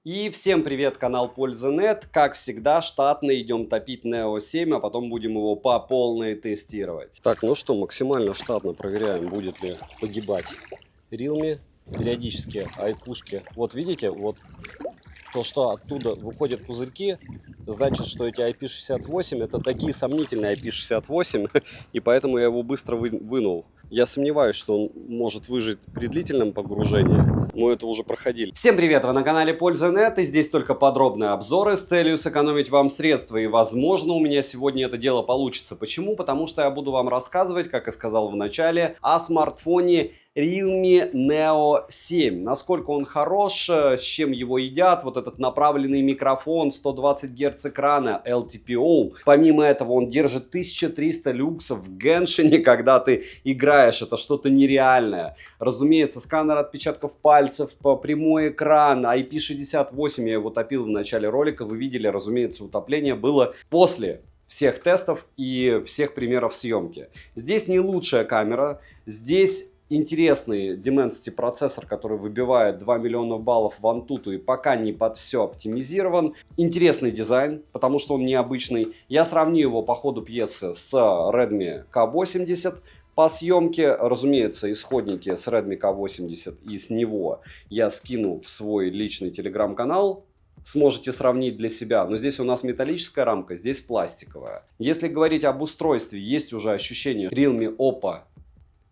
И всем привет, канал Польза.нет. Как всегда, штатно идем топить Neo 7, а потом будем его по полной тестировать. Так, ну что, максимально штатно проверяем, будет ли погибать Realme. Периодически айкушки. Вот видите, вот то, что оттуда выходят пузырьки, значит, что эти IP68 это такие сомнительные IP68, и поэтому я его быстро вынул. Я сомневаюсь, что он может выжить при длительном погружении. Мы это уже проходили. Всем привет! Вы на канале Польза.нет, и здесь только подробные обзоры с целью сэкономить вам средства. И возможно, у меня сегодня это дело получится. Почему? Потому что я буду вам рассказывать, как и сказал в начале, о смартфоне Realme Neo 7. Насколько он хорош, с чем его едят, вот этот направленный микрофон, 120 Гц экрана, LTPO. Помимо этого, он держит 1300 люксов в Геншине, когда ты играешь. Это что-то нереальное. Разумеется, сканер отпечатков пальцев, прямой экран, IP68, я его топил в начале ролика, вы видели, разумеется, утопление было после всех тестов и всех примеров съемки. Здесь не лучшая камера, здесь интересный Dimensity процессор, который выбивает 2 миллиона баллов в Antutu и пока не под все оптимизирован. Интересный дизайн, потому что он необычный. Я сравню его по ходу пьесы с Redmi K80. По съемке, разумеется, исходники с Redmi K80 и с него я скину в свой личный телеграм-канал. Сможете сравнить для себя. Но здесь у нас металлическая рамка, здесь пластиковая. Если говорить об устройстве, есть уже ощущение Realme, Oppo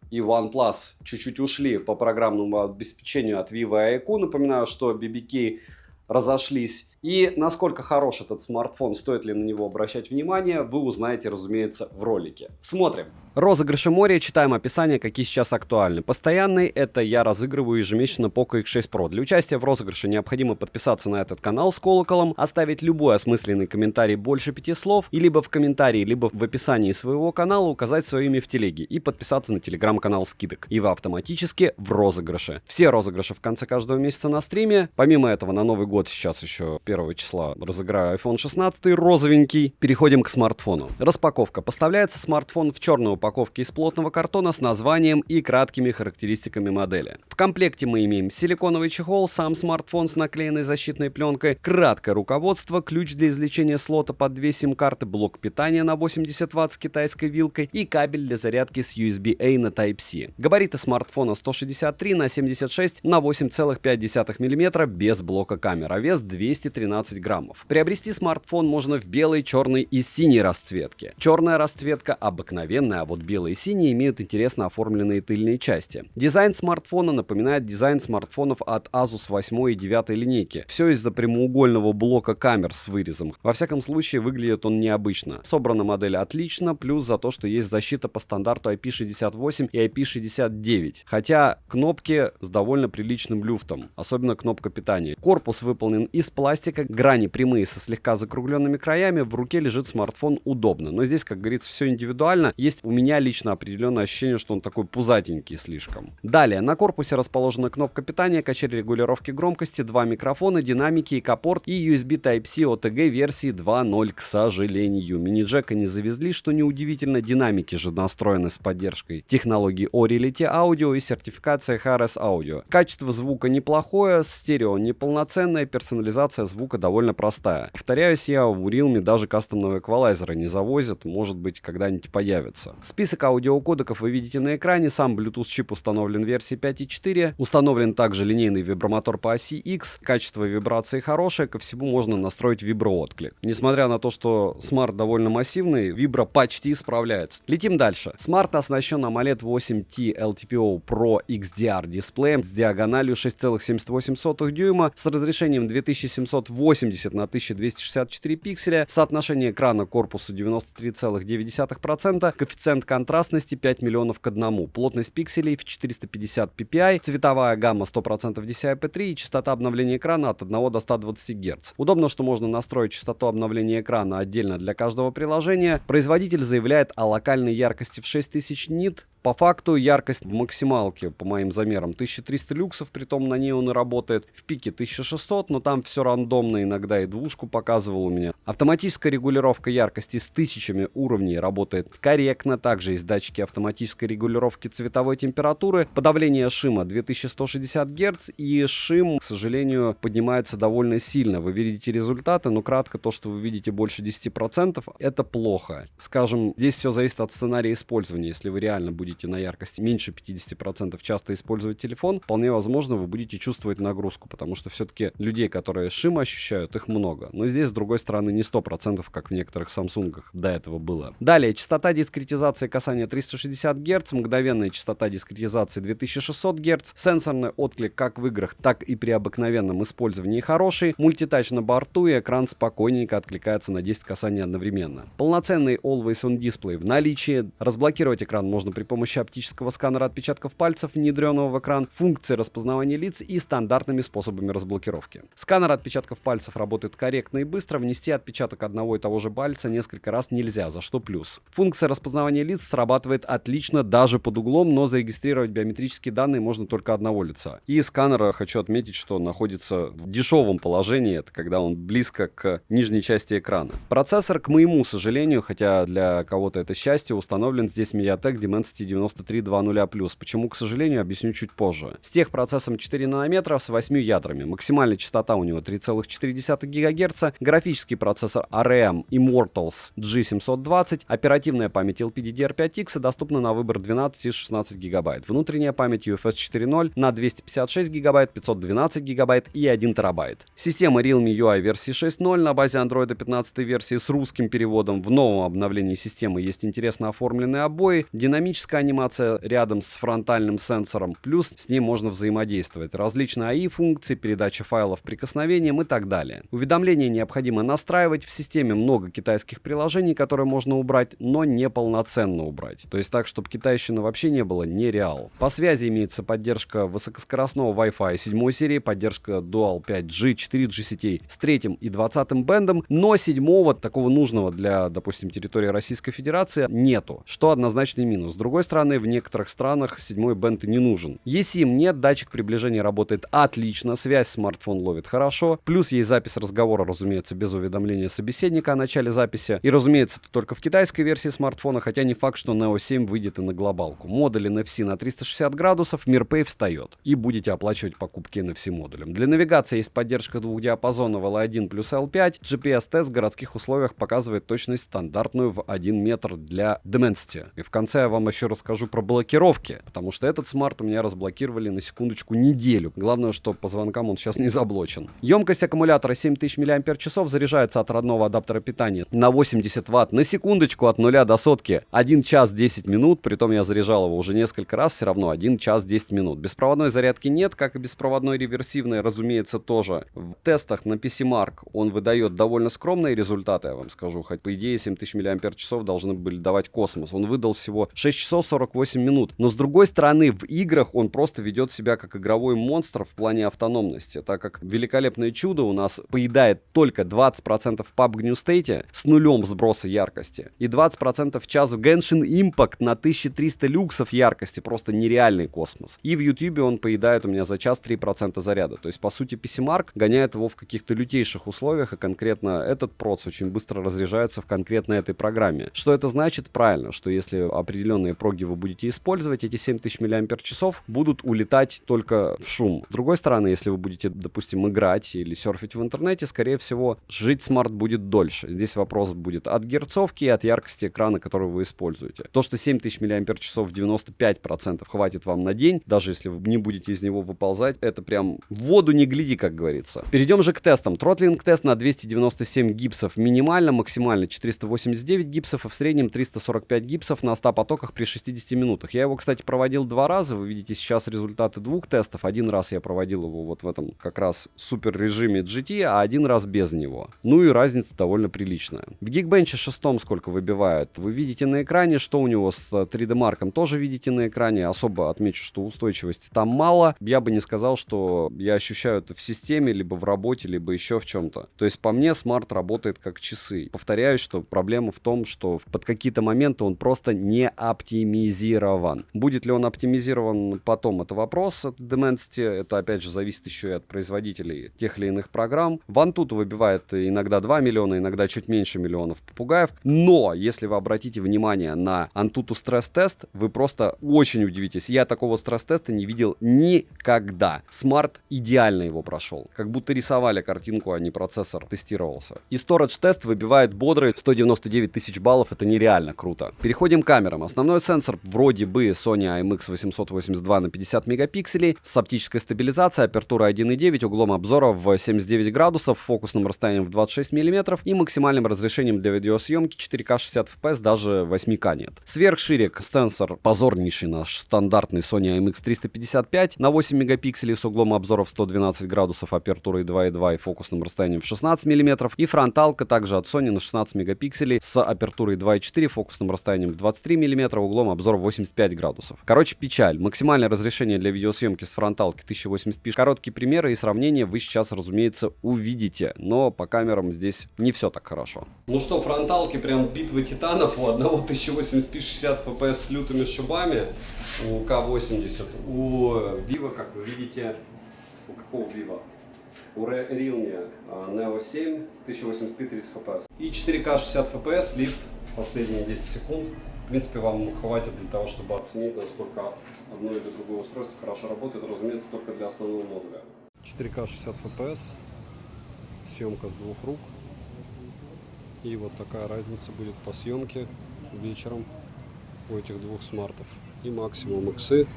и OnePlus чуть-чуть ушли по программному обеспечению от Vivo и iQOO. Напоминаю, что BBK разошлись. И насколько хорош этот смартфон, стоит ли на него обращать внимание, вы узнаете, разумеется, в ролике. Смотрим. Розыгрыши моря, читаем описание, какие сейчас актуальны. Постоянный — это я разыгрываю ежемесячно Poco X6 Pro. Для участия в розыгрыше необходимо подписаться на этот канал с колоколом, оставить любой осмысленный комментарий больше 5 слов, и либо в комментарии, либо в описании своего канала указать свое имя в телеге и подписаться на телеграм-канал скидок. И вы автоматически в розыгрыше. Все розыгрыши в конце каждого месяца на стриме. Помимо этого, на Новый год сейчас еще 1 числа разыграю iPhone 16 розовенький. Переходим к смартфону. Распаковка. Поставляется смартфон в черной упаковке из плотного картона с названием и краткими характеристиками модели. В комплекте мы имеем силиконовый чехол, сам смартфон с наклеенной защитной пленкой, краткое руководство, ключ для извлечения слота под 2 сим-карты, блок питания на 80 Вт с китайской вилкой и кабель для зарядки с USB-A на Type-C. Габариты смартфона 163 на 76 на 8,5 мм без блока камер, а вес 213 граммов. Приобрести смартфон можно в белой, черной и синей расцветке. Черная расцветка обыкновенная, а вот белые и синие имеют интересно оформленные тыльные части. Дизайн смартфона напоминает дизайн смартфонов от Asus 8 и 9 линейки. Все из-за прямоугольного блока камер с вырезом. Во всяком случае, выглядит он необычно. Собрана модель отлично, плюс за то, что есть защита по стандарту IP68 и IP69. Хотя кнопки с довольно приличным люфтом, особенно кнопка питания. Корпус выполнен из пластика, грани прямые со слегка закругленными краями, в руке лежит смартфон удобно. Но здесь, как говорится, все индивидуально. Есть у меня лично определенное ощущение, что он такой пузатенький слишком. Далее, на корпусе расположена кнопка питания, качель регулировки громкости, 2 микрофона, динамики, ИК-порт и USB Type-C OTG версии 2.0, к сожалению. Мини-джека не завезли, что неудивительно, динамики же настроены с поддержкой технологий Reality Audio и сертификация HRS Audio. Качество звука неплохое, стерео неполноценное, персонализация звука довольно простая. Повторяюсь, я у Realme даже кастомного эквалайзера не завозят, может быть, когда-нибудь появится. Список аудиокодеков вы видите на экране, сам Bluetooth чип установлен в версии 5.4, установлен также линейный вибромотор по оси X, качество вибрации хорошее, ко всему можно настроить виброотклик. Несмотря на то, что смарт довольно массивный, вибро почти справляется. Летим дальше. Смарт оснащен AMOLED 8T LTPO Pro XDR дисплеем с диагональю 6,78 дюйма с разрешением 2780 на 1264 пикселя, соотношение экрана к корпусу 93,9%, коэффициент контрастности 5 миллионов к 1, плотность пикселей в 450 ppi, цветовая гамма 100% DCI-P3 и частота обновления экрана от 1 до 120 Гц. Удобно, что можно настроить частоту обновления экрана отдельно для каждого приложения. Производитель заявляет о локальной яркости в 6000 нит, По факту яркость в максималке, по моим замерам, 1300 люксов, притом на ней он и работает. В пике 1600, но там все рандомно, иногда и двушку показывал у меня. Автоматическая регулировка яркости с тысячами уровней работает корректно. Также есть датчики автоматической регулировки цветовой температуры. Подавление шума 2160 Гц, и шум, к сожалению, поднимается довольно сильно. Вы видите результаты, но кратко, то, что вы видите больше 10%, это плохо. Скажем, здесь все зависит от сценария использования. Если вы реально будете на яркости меньше 50% часто использовать телефон, вполне возможно, вы будете чувствовать нагрузку, потому что все-таки людей, которые шум ощущают, их много. Но здесь, с другой стороны, не 100%, как в некоторых Samsung до этого было. Далее, частота дискретизации касания 360 Гц, мгновенная частота дискретизации 2600 Гц, сенсорный отклик как в играх, так и при обыкновенном использовании хороший, мультитач на борту, и экран спокойненько откликается на 10 касаний одновременно. Полноценный Always On дисплей в наличии. Разблокировать экран можно при помощи оптического сканера отпечатков пальцев, внедренного в экран, функции распознавания лиц и стандартными способами разблокировки. Сканер отпечатков пальцев работает корректно и быстро. Внести отпечаток одного и того же пальца несколько раз нельзя, за что плюс. Функция распознавания лиц срабатывает отлично даже под углом, но зарегистрировать биометрические данные можно только одного лица. И сканер, хочу отметить, что находится в дешевом положении, это когда он близко к нижней части экрана. Процессор, к моему сожалению, хотя для кого-то это счастье, установлен здесь MediaTek Dimensity 9320+. Почему, к сожалению, объясню чуть позже. С техпроцессором 4 нанометра с 8 ядрами. Максимальная частота у него 3,4 ГГц. Графический процессор ARM Immortals G720. Оперативная память LPDDR5X доступна на выбор 12 и 16 ГБ. Внутренняя память UFS 4.0 на 256 ГБ, 512 ГБ и 1 ТБ. Система Realme UI версии 6.0 на базе Android 15 версии с русским переводом. В новом обновлении системы есть интересно оформленные обои, динамическая анимация рядом с фронтальным сенсором, плюс с ним можно взаимодействовать. Различные AI-функции, передача файлов прикосновением и так далее. Уведомления необходимо настраивать. В системе много китайских приложений, которые можно убрать, но не полноценно убрать. То есть так, чтобы китайщины вообще не было, нереал. По связи имеется поддержка высокоскоростного Wi-Fi 7 серии, поддержка Dual 5G, 4G сетей с 3 и 20 бендом, но 7 такого нужного для, допустим, территории Российской Федерации нету, что однозначный минус. С другой стороны, в некоторых странах 7 бенд не нужен. eSIM нет, датчик приближения работает отлично, связь смартфон ловит хорошо, плюс есть запись разговора, разумеется, без уведомления собеседника о начале записи, и, разумеется, это только в китайской версии смартфона, хотя не факт, что Neo 7 выйдет и на глобалку. Модуль NFC на 360 градусов, MirPay встает, и будете оплачивать покупки NFC модулем. Для навигации есть поддержка двух диапазонов L1 плюс L5, GPS-тест в городских условиях показывает точность стандартную в 1 метр для Dimensity. И в конце я вам еще расскажу про блокировки, потому что этот смарт у меня разблокировали на секундочку неделю. Главное, что по звонкам он сейчас не заблочен. Емкость аккумулятора 7000 мАч, заряжается от родного адаптера питания на 80 Вт на секундочку от 0 до сотки. 1 час 10 минут, притом я заряжал его уже несколько раз, все равно 1 час 10 минут. Беспроводной зарядки нет, как и беспроводной реверсивной, разумеется, тоже. В тестах на PCMark он выдает довольно скромные результаты, я вам скажу, хоть по идее 7000 мАч должны были давать космос. Он выдал всего 6 часов 48 минут. Но с другой стороны, в играх он просто ведет себя как игровой монстр в плане автономности, так как великолепное чудо у нас поедает только 20% в PUBG New State с нулем сброса яркости и 20% в час в Genshin Impact на 1300 люксов яркости, просто нереальный космос. И в YouTube он поедает у меня за час 3% заряда. То есть, по сути, PCMark гоняет его в каких-то лютейших условиях, и конкретно этот проц очень быстро разряжается в конкретно этой программе. Что это значит? Правильно, что если определенные проги вы будете использовать, эти 7000 мАч будут улетать только в шум. С другой стороны, если вы будете, допустим, играть или серфить в интернете, скорее всего, жить смарт будет дольше. Здесь вопрос будет от герцовки и от яркости экрана, который вы используете. То, что 7000 мАч 95% хватит вам на день, даже если вы не будете из него выползать, это прям в воду не гляди, как говорится. Перейдем же к тестам. Тротлинг тест на 297 гипсов минимально, максимально 489 гипсов, и в среднем 345 гипсов на 100 потоках при 60 минутах. Я его, кстати, проводил 2 раза. Вы видите сейчас результаты 2 тестов. Один раз я проводил его вот в этом как раз супер режиме GT, а один раз без него. Ну и разница довольно приличная. В Geekbench 6 сколько выбивает? Вы видите на экране, что у него с 3D Mark тоже видите на экране. Особо отмечу, что устойчивости там мало. Я бы не сказал, что я ощущаю это в системе, либо в работе, либо еще в чем-то. То есть по мне смарт работает как часы. Повторяюсь, что проблема в том, что под какие-то моменты он просто не оптимизирован. оптимизирован. Будет ли он оптимизирован потом, это вопрос от Dimensity. Это опять же зависит еще и от производителей тех или иных программ. Antutu выбивает иногда 2 миллиона, иногда чуть меньше миллионов попугаев. Но если вы обратите внимание на Antutu стресс-тест, вы просто очень удивитесь. Я такого стресс-теста не видел никогда. Smart идеально его прошел. Как будто рисовали картинку, а не процессор тестировался. И Storage тест выбивает бодрые 199 тысяч баллов. Это нереально круто. Переходим к камерам. Основной сенсор вроде бы Sony IMX882 на 50 мегапикселей с оптической стабилизацией, апертурой 1.9, углом обзора в 79 градусов, фокусным расстоянием в 26 мм и максимальным разрешением для видеосъемки 4К 60 FPS, даже 8К нет. Сверхширик сенсор позорнейший наш стандартный Sony IMX355 на 8 мегапикселей с углом обзора в 112 градусов, апертурой 2.2 и фокусным расстоянием в 16 мм. И фронталка также от Sony на 16 мегапикселей с апертурой 2.4, фокусным расстоянием в 23 мм, углом обзора 85 градусов. Короче, печаль. Максимальное разрешение для видеосъемки с фронталки 1080p. Короткие примеры и сравнения вы сейчас, разумеется, увидите. Но по камерам здесь не все так хорошо. Ну что, фронталки прям битвы титанов. У одного 1080p 60 fps с лютыми шибами. У K80. У Vivo, как вы видите, у какого Vivo? У Realme Neo 7 1080p 30 fps. И 4К 60 fps, лифт последние 10 секунд. В принципе, вам хватит для того, чтобы оценить, насколько одно или другое устройство хорошо работает, разумеется, только для основного модуля. 4К 60 fps, съемка с двух рук. И вот такая разница будет по съемке вечером у этих двух смартов. И максимум иксы,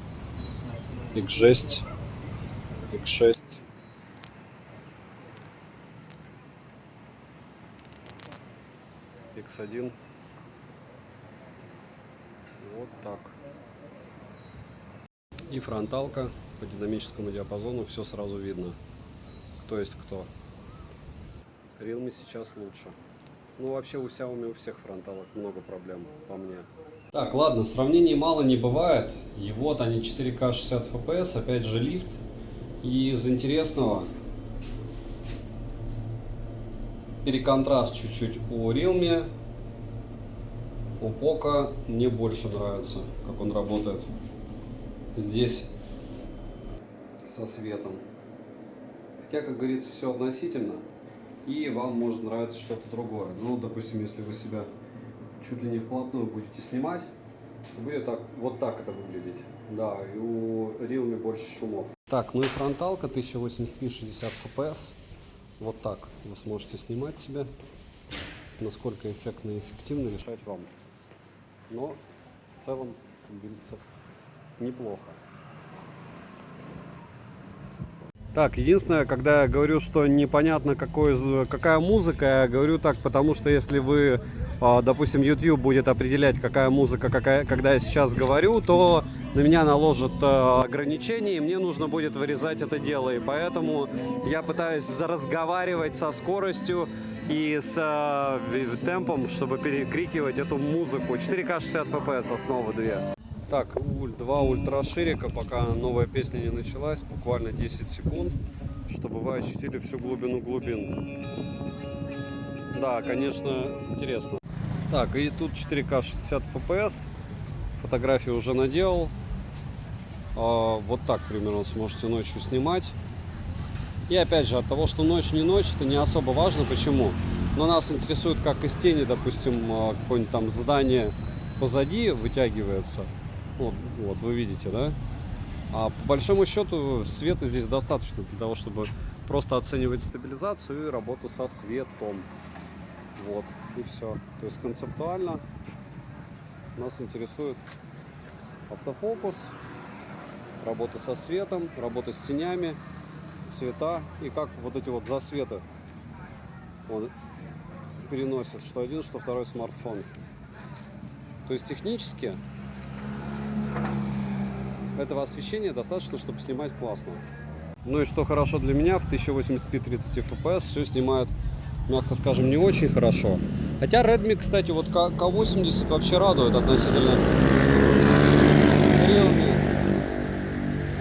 X6, X6. X1. Вот так. И фронталка по динамическому диапазону, все сразу видно, кто есть кто. Realme сейчас лучше. Ну вообще у Xiaomi у всех фронталок много проблем, по мне. Так, ладно, сравнений мало не бывает. И вот они 4К 60 FPS, опять же лифт. И из интересного переконтраст чуть-чуть у Realme. У Poco мне больше нравится, как он работает здесь со светом. Хотя, как говорится, все относительно. И вам может нравиться что-то другое. Ну, допустим, если вы себя чуть ли не вплотную будете снимать, то будет так, вот так это выглядеть. Да, и у Realme больше шумов. Так, ну и фронталка 1080p 60 fps. Вот так вы сможете снимать себя. Насколько эффектно и эффективно, решать вам. Но в целом, как говорится, неплохо. Так, единственное, когда я говорю, что непонятно какая музыка, я говорю так, потому что если вы, допустим, YouTube будет определять, какая музыка, когда я сейчас говорю, то на меня наложат ограничения, и мне нужно будет вырезать это дело. И поэтому я пытаюсь разговаривать со скоростью и с темпом, чтобы перекрикивать эту музыку. 4К 60 FPS, основа 2. Так, два ультраширика, пока новая песня не началась, буквально 10 секунд, чтобы вы ощутили всю глубину глубин. Да, конечно, интересно. Так, и тут 4К 60 FPS, фотографии уже наделал. Вот так примерно сможете ночью снимать. И опять же, от того, что ночь не ночь, это не особо важно. Почему? Но нас интересует, как из тени, допустим, какое-нибудь там здание позади вытягивается. Вот вы видите, да? А по большому счету света здесь достаточно для того, чтобы просто оценивать стабилизацию и работу со светом. Вот, и все. То есть концептуально нас интересует автофокус, работа со светом, работа с тенями, цвета и как вот эти вот засветы он переносит что один, что второй смартфон. То есть технически этого освещения достаточно, чтобы снимать классно. Ну и что хорошо для меня, в 1080p 30 fps все снимает, мягко скажем, не очень хорошо. Хотя Redmi, кстати, вот K80 вообще радует относительно Realme.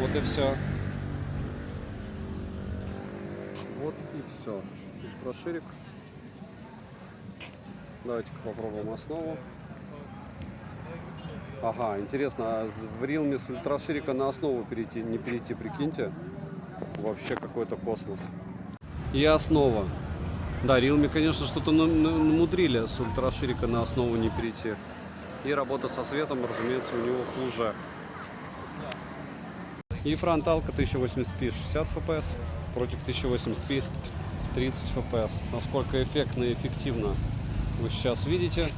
Вот и все. Вот и все. Ультраширик. Давайте-ка попробуем основу. Ага, интересно, а в Realme с ультраширика на основу не перейти, прикиньте? Вообще какой-то космос. И основа. Да, Realme, конечно, что-то намудрили с ультраширика на основу не перейти. И работа со светом, разумеется, у него хуже. И фронталка 1080p 60 fps против 1080p 30 fps. Насколько эффектно и эффективно вы сейчас видите.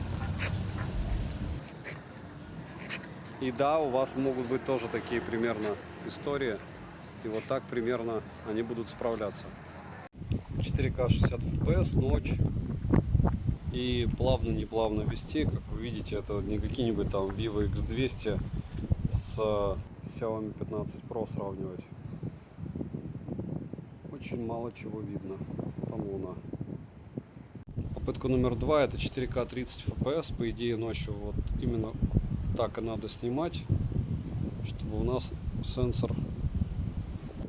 И да, у вас могут быть тоже такие примерно истории. И вот так примерно они будут справляться. 4К 60 fps, ночь. И плавно-неплавно вести. Как вы видите, это не какие-нибудь там Vivo X200 с Xiaomi 15 Pro сравнивать. Очень мало чего видно. Там луна. Попытка номер 2 это 4К 30 fps. По идее ночью вот именно так и надо снимать, чтобы у нас сенсор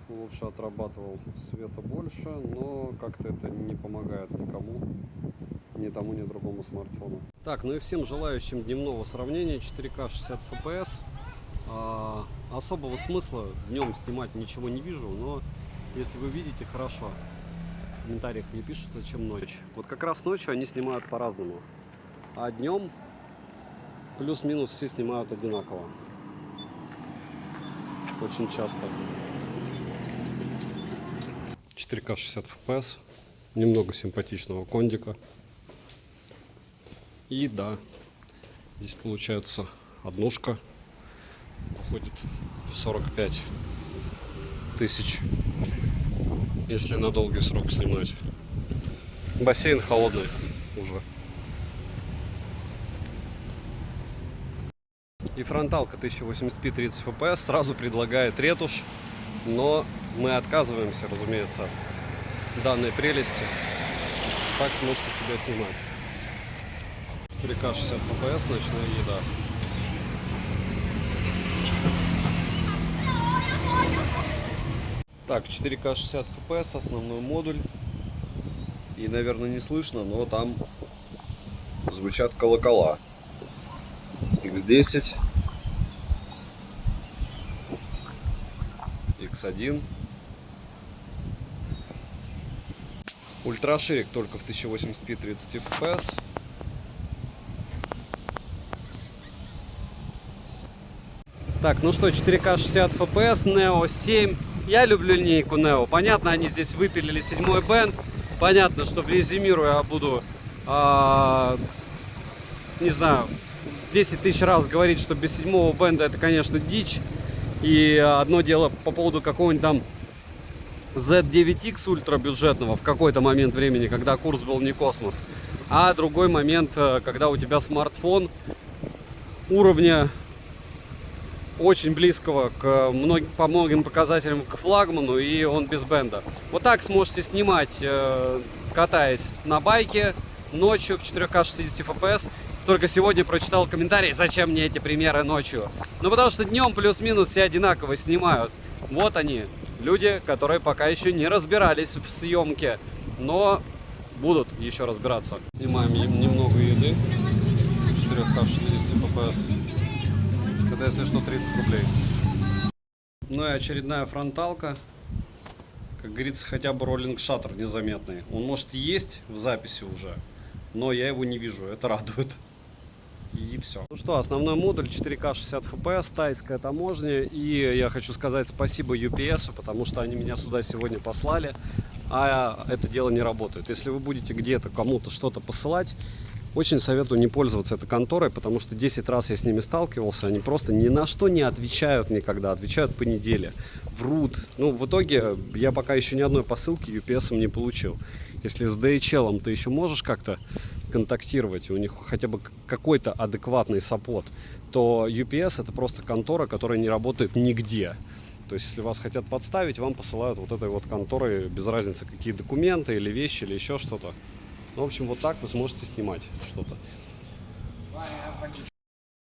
лучше отрабатывал света больше, но как-то это не помогает никому, ни тому, ни другому смартфону. Так, ну и всем желающим дневного сравнения 4К 60 fps. Особого смысла днем снимать ничего не вижу, но если вы видите, хорошо. В комментариях мне пишут, зачем ночь. Вот как раз ночью они снимают по-разному, а днем плюс-минус все снимают одинаково. Очень часто. 4К 60 fps. Немного симпатичного кондика. И да, здесь получается однушка. Уходит в 45 тысяч. Если на долгий срок снимать. Бассейн холодный уже. И фронталка 1080p 30 fps сразу предлагает ретушь, но мы отказываемся, разумеется, от данной прелести. Так сможете себя снимать. 4К 60 fps, ночная еда. Так, 4К 60 fps, основной модуль. И, наверное, не слышно, но там звучат колокола. X10, X1. Ультраширик только в 1080p 30 fps. Так, ну что, 4К 60 fps, Neo 7. Я люблю линейку Neo. Понятно, они здесь выпилили 7-й бенд. Понятно, что резюмируя, я буду, не знаю, 10 тысяч раз говорить, что без 7-го бенда это, конечно, дичь. И одно дело по поводу какого-нибудь там Z9X ультрабюджетного в какой-то момент времени, когда курс был не космос. А другой момент, когда у тебя смартфон уровня очень близкого по многим показателям к флагману, и он без бенда. Вот так сможете снимать, катаясь на байке ночью в 4К 60 fps. Только сегодня прочитал комментарий, зачем мне эти примеры ночью. Ну потому что днем плюс-минус все одинаково снимают. Вот они, люди, которые пока еще не разбирались в съемке, но будут еще разбираться. Снимаем немного еды, 4К 60 fps. Это, если что, 30 рублей. Ну и очередная фронталка. Как говорится, хотя бы роллинг шаттер незаметный. Он может есть в записи уже, но я его не вижу, это радует. И все. Ну что, основной модуль 4К 60 fps, тайская таможня. И я хочу сказать спасибо UPS, потому что они меня сюда сегодня послали, а это дело не работает. Если вы будете где-то кому-то что-то посылать, очень советую не пользоваться этой конторой, потому что 10 раз я с ними сталкивался, они просто ни на что не отвечают никогда, отвечают по неделе, врут. Ну, в итоге я пока еще ни одной посылки UPS не получил. Если с DHL ты еще можешь как-то контактировать, у них хотя бы какой-то адекватный саппорт, то UPS это просто контора, которая не работает нигде. То есть, если вас хотят подставить, вам посылают вот этой вот конторой, без разницы, какие документы или вещи, или еще что-то. Ну, в общем, вот так вы сможете снимать что-то.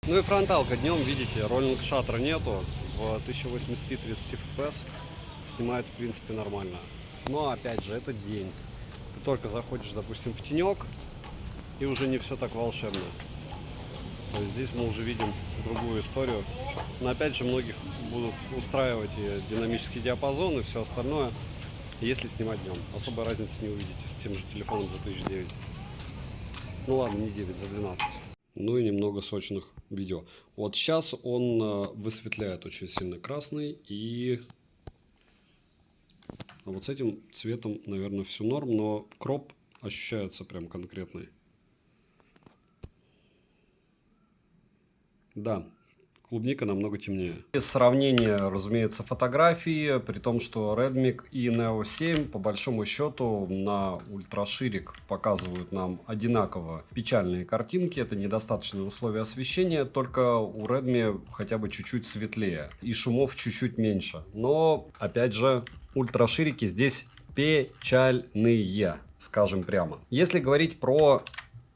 Ну и фронталка. Днем, видите, роллинг шаттера нету. В 1080p 30 fps снимает, в принципе, нормально. Но, опять же, это день. Ты только заходишь, допустим, в тенек, и уже не все так волшебно. То есть здесь мы уже видим другую историю. Но опять же, многих будут устраивать и динамический диапазон, и все остальное, если снимать днем. Особой разницы не увидите с тем же телефоном за 1009. Ну ладно, не 9, за 12. Ну и немного сочных видео. Вот сейчас он высветляет очень сильно красный. А вот с этим цветом, наверное, все норм, но кроп ощущается прям конкретный. Да, клубника намного темнее. Без сравнения, разумеется, фотографии, при том, что Redmi и Neo 7 по большому счету на ультраширик показывают нам одинаково печальные картинки. Это недостаточные условия освещения, только у Redmi хотя бы чуть-чуть светлее и шумов чуть-чуть меньше. Но, опять же, ультраширики здесь печальные, скажем прямо. Если говорить про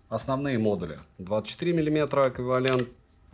основные модули, 24 мм эквивалент.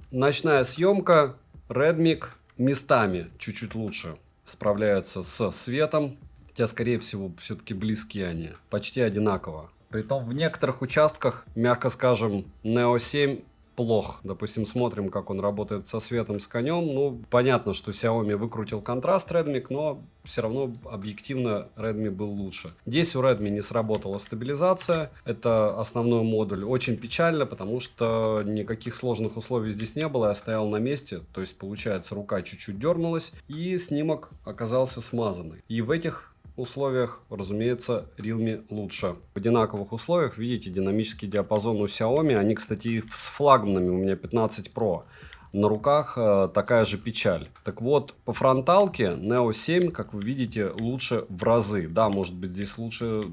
Ночная съемка, Redmi местами чуть-чуть лучше справляется с светом, хотя, скорее всего, все-таки близки они, почти одинаково. Притом в некоторых участках, мягко скажем, Neo 7 плох. Допустим, смотрим, как он работает со светом, с конем. Ну, понятно, что Xiaomi выкрутил контраст Redmi, но все равно объективно Redmi был лучше. Здесь у Redmi не сработала стабилизация. Это основной модуль. Очень печально, потому что никаких сложных условий здесь не было. Я стоял на месте, то есть, получается, рука чуть-чуть дернулась, и снимок оказался смазанный. И в этих условиях, разумеется, Realme лучше. В одинаковых условиях видите динамический диапазон у Xiaomi. Они, кстати, с флагманами, у меня 15 Pro. На руках такая же печаль. Так вот, по фронталке Neo 7, как вы видите, лучше в разы. Да, может быть, здесь лучше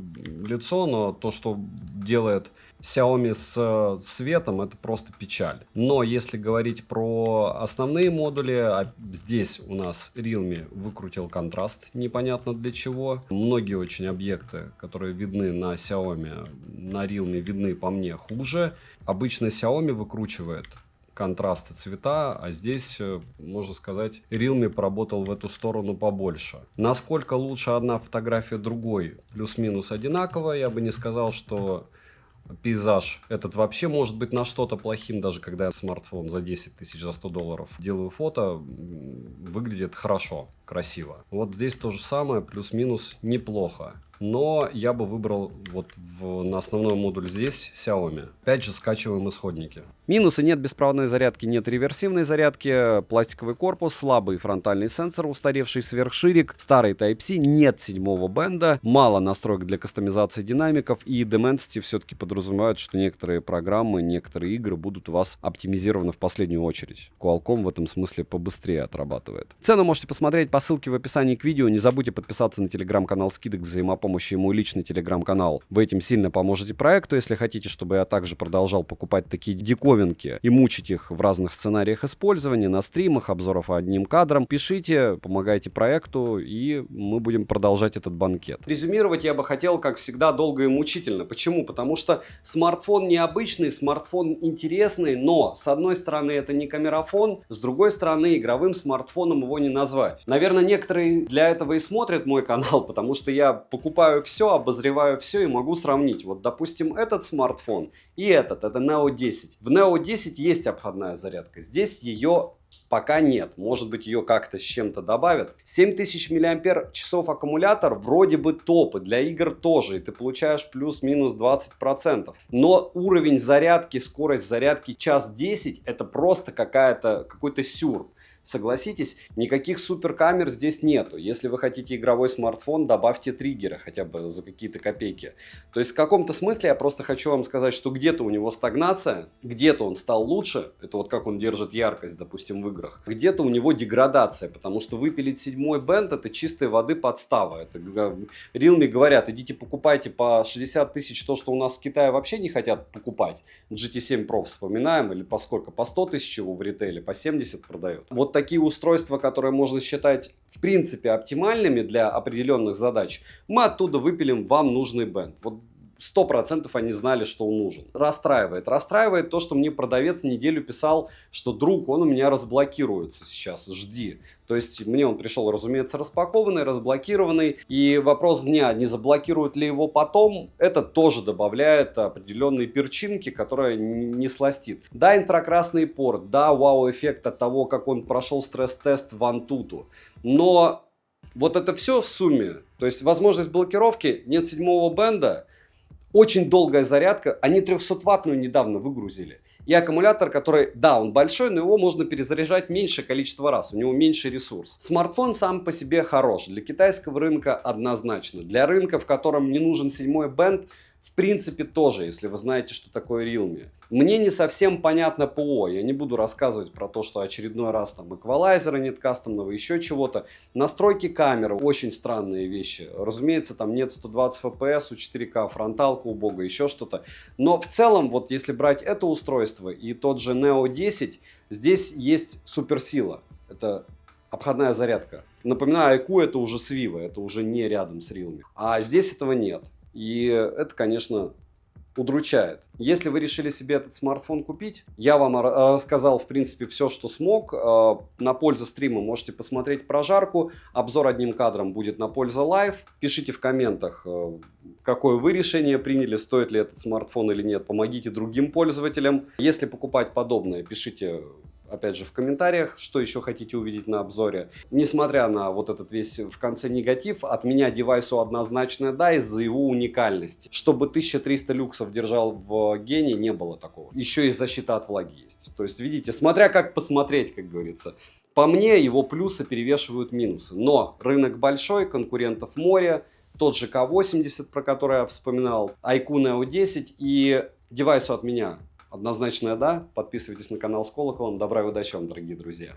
лицо, но то, что делает Xiaomi с светом, это просто печаль. Но если говорить про основные модули, здесь у нас Realme выкрутил контраст, непонятно для чего. Многие очень объекты, которые видны на Xiaomi, на Realme видны по мне хуже. Обычно Xiaomi выкручивает контрасты цвета, а здесь, можно сказать, Realme поработал в эту сторону побольше. Насколько лучше одна фотография другой, плюс-минус одинаково, я бы не сказал, что пейзаж этот вообще может быть на что-то плохим, даже когда я смартфон за 10 тысяч, за 100 долларов делаю фото, выглядит хорошо, красиво. Вот здесь то же самое, плюс-минус неплохо. Но я бы выбрал вот на основной модуль здесь Xiaomi. Опять же, скачиваем исходники. Минусы: нет беспроводной зарядки, нет реверсивной зарядки, пластиковый корпус, слабый фронтальный сенсор, устаревший сверхширик, старый Type-C, нет 7-го бенда, мало настроек для кастомизации динамиков, и Dimensity все-таки подразумевает, что некоторые программы, некоторые игры будут у вас оптимизированы в последнюю очередь. Qualcomm в этом смысле побыстрее отрабатывает. Цену можете посмотреть по ссылке в описании к видео. Не забудьте подписаться на телеграм-канал скидок взаимопомощи и мой личный телеграм-канал. Вы этим сильно поможете проекту. Если хотите, чтобы я также продолжал покупать такие диковинки и мучить их в разных сценариях использования, на стримах, обзоров одним кадром, пишите, помогайте проекту, и мы будем продолжать этот банкет. Резюмировать я бы хотел, как всегда, долго и мучительно. Почему? Потому что смартфон необычный, смартфон интересный, но с одной стороны это не камерафон, с другой стороны игровым смартфоном его не назвать. Наверное, некоторые для этого и смотрят мой канал, потому что я покупаю все, обозреваю все и могу сравнить. Вот, допустим, этот смартфон и это Neo 10. В Neo 10 есть обходная зарядка, здесь ее пока нет. Может быть, ее как-то с чем-то добавят. 7000 мАч аккумулятор вроде бы топ, и для игр тоже, и ты получаешь плюс-минус 20%. Но уровень зарядки, скорость зарядки час 10 это просто какой-то сюр. Согласитесь, никаких суперкамер здесь нету. Если вы хотите игровой смартфон, добавьте триггеры хотя бы за какие-то копейки. То есть в каком-то смысле я просто хочу вам сказать, что где-то у него стагнация, где-то он стал лучше, это вот как он держит яркость, допустим, в играх, где-то у него деградация, потому что выпилить 7-й бенд это чистой воды подстава. Это Realme говорят, идите покупайте по 60 тысяч то, что у нас в Китае вообще не хотят покупать. GT7 Pro вспоминаем, или по сколько? По 100 тысяч его в ритейле, по 70 продают. Вот такие устройства, которые можно считать в принципе оптимальными для определенных задач, мы оттуда выпилим вам нужный бенд. Вот 100% они знали, что он нужен. Расстраивает то, что мне продавец неделю писал, что друг, он у меня разблокируется сейчас, жди. То есть мне он пришел, разумеется, распакованный, разблокированный. И вопрос дня, не заблокируют ли его потом, это тоже добавляет определенные перчинки, которые не сластит. Да, инфракрасный порт, да, вау-эффект от того, как он прошел стресс-тест в Antutu. Но вот это все в сумме, то есть возможность блокировки, нет седьмого бенда, очень долгая зарядка, они 300-ваттную недавно выгрузили. И аккумулятор, который, да, он большой, но его можно перезаряжать меньшее количество раз, у него меньший ресурс. Смартфон сам по себе хорош, для китайского рынка однозначно. Для рынка, в котором не нужен седьмой бенд, в принципе тоже, если вы знаете, что такое Realme. Мне не совсем понятно ПО, я не буду рассказывать про то, что очередной раз там эквалайзера нет кастомного, еще чего-то. Настройки камеры, очень странные вещи. Разумеется, там нет 120 FPS, у 4К, фронталка убогая, еще что-то. Но в целом, вот если брать это устройство и тот же Neo 10, здесь есть суперсила. Это обходная зарядка. Напоминаю, iQOO это уже с Vivo, это уже не рядом с Realme. А здесь этого нет. И это, конечно, удручает. Если вы решили себе этот смартфон купить, я вам рассказал, в принципе, все, что смог. На пользу стрима можете посмотреть прожарку. Обзор одним кадром будет на пользу лайв. Пишите в комментах, какое вы решение приняли, стоит ли этот смартфон или нет. Помогите другим пользователям. Если покупать подобное, пишите опять же в комментариях, что еще хотите увидеть на обзоре. Несмотря на вот этот весь в конце негатив, от меня девайсу однозначно да, из-за его уникальности. Чтобы 1300 люксов держал в гене, не было такого. Еще и защита от влаги есть. То есть, видите, смотря как посмотреть, как говорится. По мне, его плюсы перевешивают минусы. Но рынок большой, конкурентов море. Тот же К80, про который я вспоминал, iQOO Neo 10 и девайсу от меня однозначное да. Подписывайтесь на канал с колоколом. Добра и удачи вам, дорогие друзья.